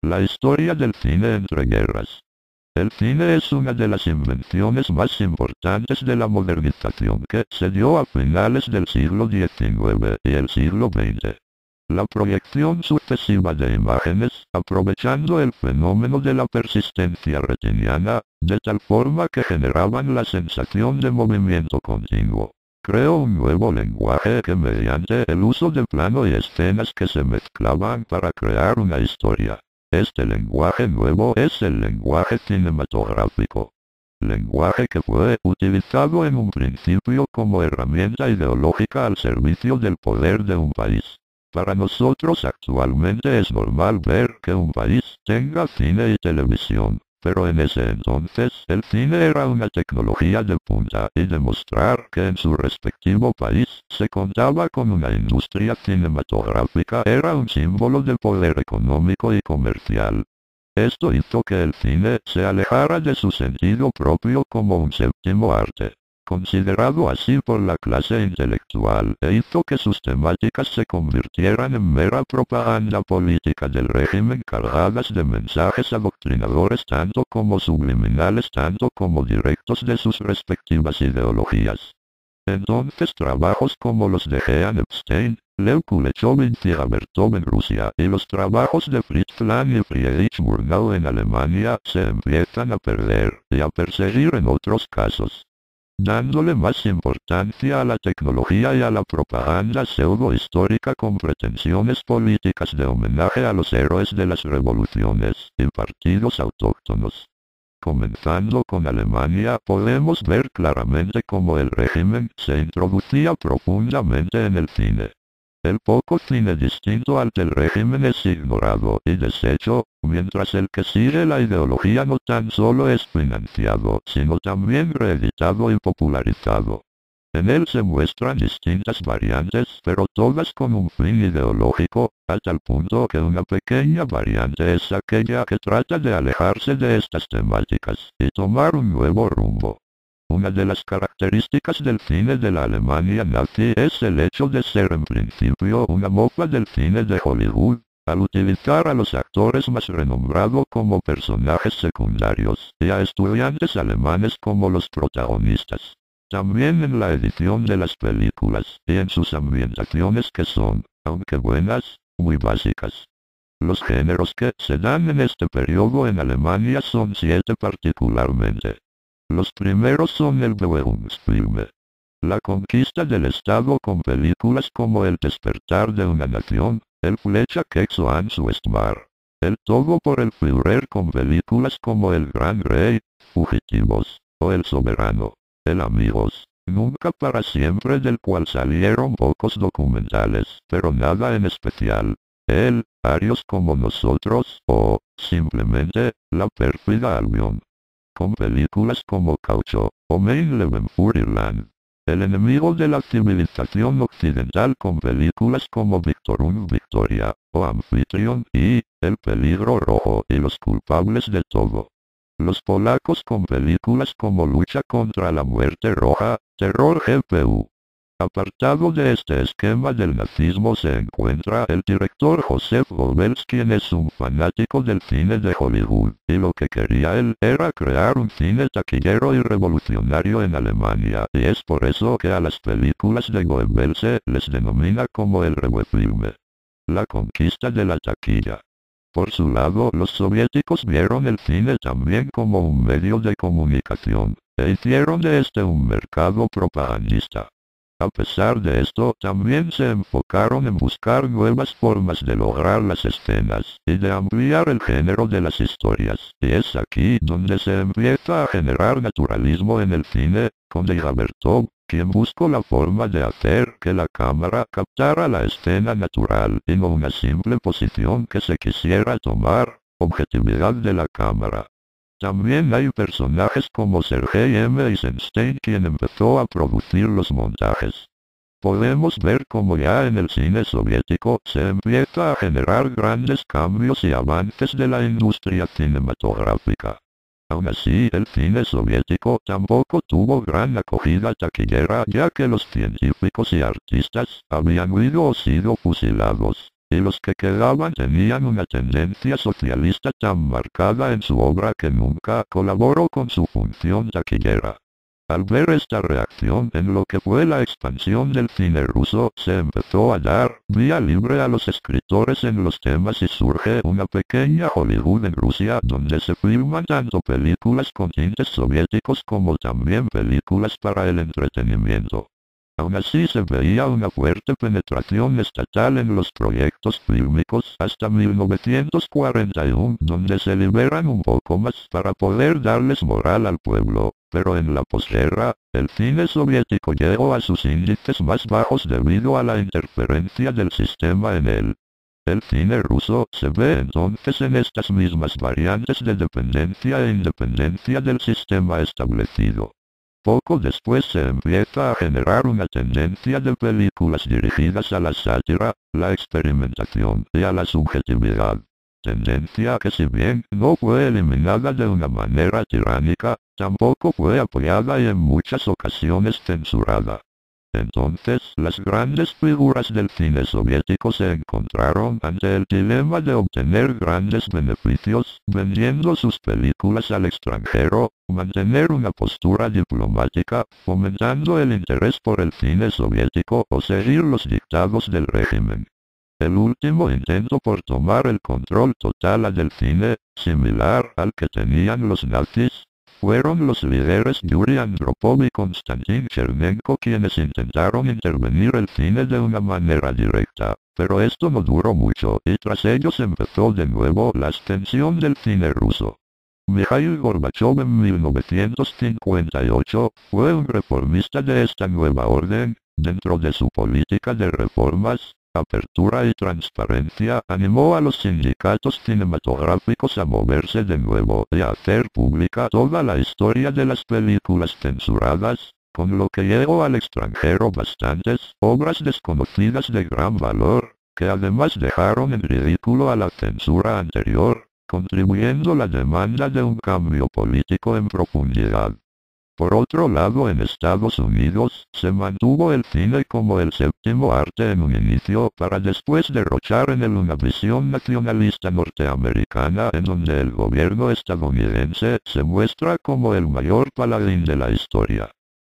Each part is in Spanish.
La historia del cine entre guerras. El cine es una de las invenciones más importantes de la modernización que se dio a finales del siglo XIX y el siglo XX. La proyección sucesiva de imágenes, aprovechando el fenómeno de la persistencia retiniana, de tal forma que generaban la sensación de movimiento continuo, creó un nuevo lenguaje que mediante el uso de plano y escenas que se mezclaban para crear una historia. Este lenguaje nuevo es el lenguaje cinematográfico. Lenguaje que fue utilizado en un principio como herramienta ideológica al servicio del poder de un país. Para nosotros actualmente es normal ver que un país tenga cine y televisión, pero en ese entonces el cine era una tecnología de punta y demostrar que en su respectivo país se contaba con una industria cinematográfica era un símbolo de poder económico y comercial. Esto hizo que el cine se alejara de su sentido propio como un séptimo arte, considerado así por la clase intelectual, e hizo que sus temáticas se convirtieran en mera propaganda política del régimen cargadas de mensajes adoctrinadores tanto como subliminales tanto como directos de sus respectivas ideologías. Entonces trabajos como los de Jean Epstein, Lev Kuleshov y Bertov en Rusia y los trabajos de Fritz Lang y Friedrich Murnau en Alemania se empiezan a perder y a perseguir en otros casos, dándole más importancia a la tecnología y a la propaganda pseudo-histórica con pretensiones políticas de homenaje a los héroes de las revoluciones y partidos autóctonos. Comenzando con Alemania, podemos ver claramente cómo el régimen se introducía profundamente en el cine. El poco cine distinto al del régimen es ignorado y deshecho, mientras el que sigue la ideología no tan solo es financiado, sino también reeditado y popularizado. En él se muestran distintas variantes, pero todas con un fin ideológico, a tal punto que una pequeña variante es aquella que trata de alejarse de estas temáticas y tomar un nuevo rumbo. Una de las características del cine de la Alemania nazi es el hecho de ser en principio una mofa del cine de Hollywood, al utilizar a los actores más renombrados como personajes secundarios y a estudiantes alemanes como los protagonistas. También en la edición de las películas y en sus ambientaciones que son, aunque buenas, muy básicas. Los géneros que se dan en este periodo en Alemania son 7 particularmente. Los primeros son el Bildungsfilm, la conquista del Estado con películas como El despertar de una nación, El Flecha Quexo an Westmar, El todo por el Führer con películas como El Gran Rey, Fugitivos, o El Soberano, El Amigos, Nunca para siempre del cual salieron pocos documentales, pero nada en especial. El, Arios como nosotros, o, simplemente, La pérfida Albion, con películas como Caucho, o Mein Leben für Irland. El enemigo de la civilización occidental con películas como Victor und Victoria, o Anfitrión y El peligro rojo y los culpables de todo. Los polacos con películas como Lucha contra la muerte roja, Terror GPU. Apartado de este esquema del nazismo se encuentra el director Joseph Goebbels, quien es un fanático del cine de Hollywood, y lo que quería él era crear un cine taquillero y revolucionario en Alemania, y es por eso que a las películas de Goebbels se les denomina como el Revefilm. La conquista de la taquilla. Por su lado, los soviéticos vieron el cine también como un medio de comunicación, e hicieron de este un mercado propagandista. A pesar de esto, también se enfocaron en buscar nuevas formas de lograr las escenas y de ampliar el género de las historias. Y es aquí donde se empieza a generar naturalismo en el cine, con Bertov, quien buscó la forma de hacer que la cámara captara la escena natural y no una simple posición que se quisiera tomar, objetividad de la cámara. También hay personajes como Sergei M. Eisenstein, quien empezó a producir los montajes. Podemos ver cómo ya en el cine soviético se empieza a generar grandes cambios y avances de la industria cinematográfica. Aún así, el cine soviético tampoco tuvo gran acogida taquillera, ya que los científicos y artistas habían huido o sido fusilados. y los que quedaban tenían una tendencia socialista tan marcada en su obra que nunca colaboró con su función taquillera. Al ver esta reacción en lo que fue la expansión del cine ruso, se empezó a dar vía libre a los escritores en los temas y surge una pequeña Hollywood en Rusia donde se filman tanto películas con tintes soviéticos como también películas para el entretenimiento. Aún así se veía una fuerte penetración estatal en los proyectos fílmicos hasta 1941, donde se liberan un poco más para poder darles moral al pueblo, pero en la posguerra, el cine soviético llegó a sus índices más bajos debido a la interferencia del sistema en él. El cine ruso se ve entonces en estas mismas variantes de dependencia e independencia del sistema establecido. Poco después se empieza a generar una tendencia de películas dirigidas a la sátira, la experimentación y a la subjetividad. Tendencia que si bien no fue eliminada de una manera tiránica, tampoco fue apoyada y en muchas ocasiones censurada. Entonces, las grandes figuras del cine soviético se encontraron ante el dilema de obtener grandes beneficios vendiendo sus películas al extranjero, mantener una postura diplomática, fomentando el interés por el cine soviético o seguir los dictados del régimen. El último intento por tomar el control total del cine, similar al que tenían los nazis, fueron los líderes Yuri Andropov y Konstantin Chernenko quienes intentaron intervenir el cine de una manera directa, pero esto no duró mucho y tras ellos empezó de nuevo la extensión del cine ruso. Mikhail Gorbachev en 1958 fue un reformista de esta nueva orden. Dentro de su política de reformas, apertura y transparencia, animó a los sindicatos cinematográficos a moverse de nuevo y a hacer pública toda la historia de las películas censuradas, con lo que llegó al extranjero bastantes obras desconocidas de gran valor, que además dejaron en ridículo a la censura anterior, contribuyendo a la demanda de un cambio político en profundidad. Por otro lado, en Estados Unidos, se mantuvo el cine como el séptimo arte en un inicio para después derrochar en él una visión nacionalista norteamericana en donde el gobierno estadounidense se muestra como el mayor paladín de la historia.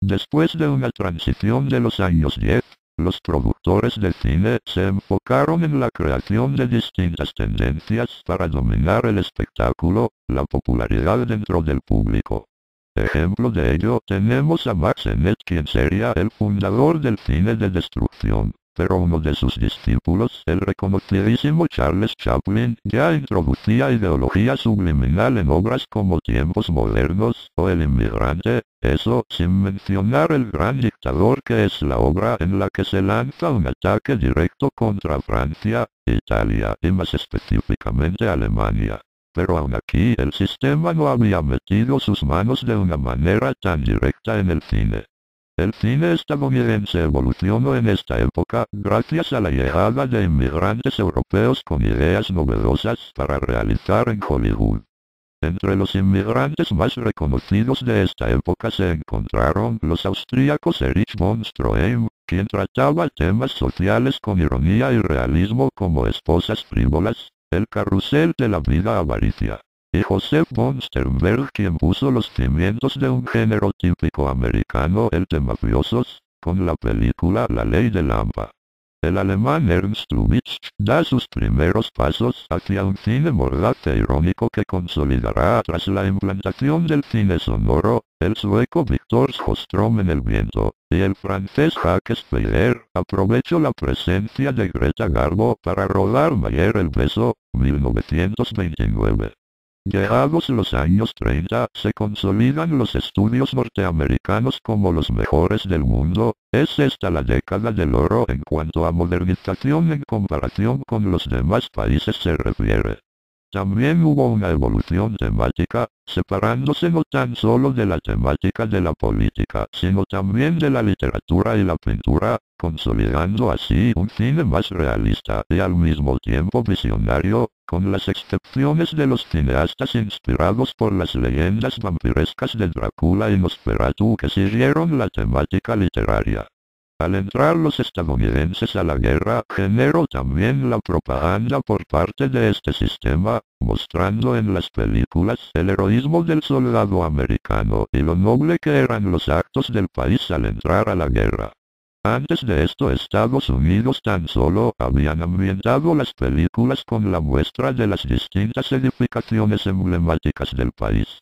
Después de una transición de los años 10, los productores de cine se enfocaron en la creación de distintas tendencias para dominar el espectáculo, la popularidad dentro del público. Ejemplo de ello tenemos a Max Sennett, quien sería el fundador del cine de destrucción, pero uno de sus discípulos, el reconocidísimo Charles Chaplin, ya introducía ideología subliminal en obras como Tiempos Modernos o El Inmigrante, eso sin mencionar El Gran Dictador, que es la obra en la que se lanza un ataque directo contra Francia, Italia y más específicamente Alemania. Pero aún aquí el sistema no había metido sus manos de una manera tan directa en el cine. El cine estadounidense evolucionó en esta época gracias a la llegada de inmigrantes europeos con ideas novedosas para realizar en Hollywood. Entre los inmigrantes más reconocidos de esta época se encontraron los austríacos Erich von Stroheim, quien trataba temas sociales con ironía y realismo como Esposas frívolas, El carrusel de la vida avaricia, y Joseph von Sternberg, quien puso los cimientos de un género típico americano, el de mafiosos, con la película La Ley de Lampa. El alemán Ernst Lubitsch da sus primeros pasos hacia un cine mordaz e irónico que consolidará tras la implantación del cine sonoro, el sueco Victor Sjöström en El viento, y el francés Jacques Speyer aprovechó la presencia de Greta Garbo para rodar Mayer el beso, 1929. Llegados los años 30, se consolidan los estudios norteamericanos como los mejores del mundo. Es esta la década del oro en cuanto a modernización en comparación con los demás países se refiere. También hubo una evolución temática, separándose no tan solo de la temática de la política, sino también de la literatura y la pintura, consolidando así un cine más realista y al mismo tiempo visionario, con las excepciones de los cineastas inspirados por las leyendas vampirescas de Drácula y Nosferatu que siguieron la temática literaria. Al entrar los estadounidenses a la guerra, generó también la propaganda por parte de este sistema, mostrando en las películas el heroísmo del soldado americano y lo noble que eran los actos del país al entrar a la guerra. Antes de esto, Estados Unidos tan solo habían ambientado las películas con la muestra de las distintas edificaciones emblemáticas del país.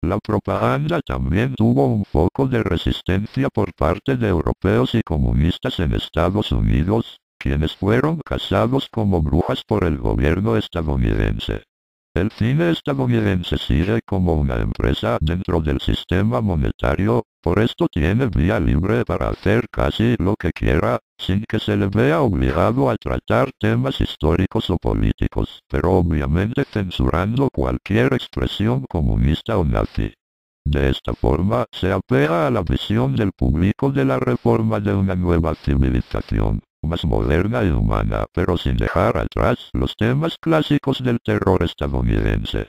La propaganda también tuvo un poco de resistencia por parte de europeos y comunistas en Estados Unidos, quienes fueron cazados como brujas por el gobierno estadounidense. El cine estadounidense sigue como una empresa dentro del sistema monetario, por esto tiene vía libre para hacer casi lo que quiera, sin que se le vea obligado a tratar temas históricos o políticos, pero obviamente censurando cualquier expresión comunista o nazi. De esta forma, se apega a la visión del público de la reforma de una nueva civilización, más moderna y humana, pero sin dejar atrás los temas clásicos del terror estadounidense.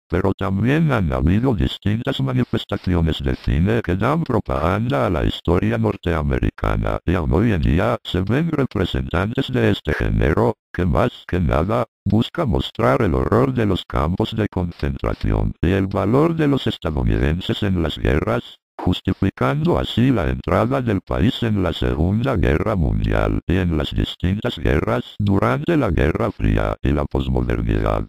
Pero también han habido distintas manifestaciones de cine que dan propaganda a la historia norteamericana, y aún hoy en día se ven representantes de este género, que más que nada, busca mostrar el horror de los campos de concentración y el valor de los estadounidenses en las guerras, justificando así la entrada del país en la Segunda Guerra Mundial y en las distintas guerras durante la Guerra Fría y la posmodernidad.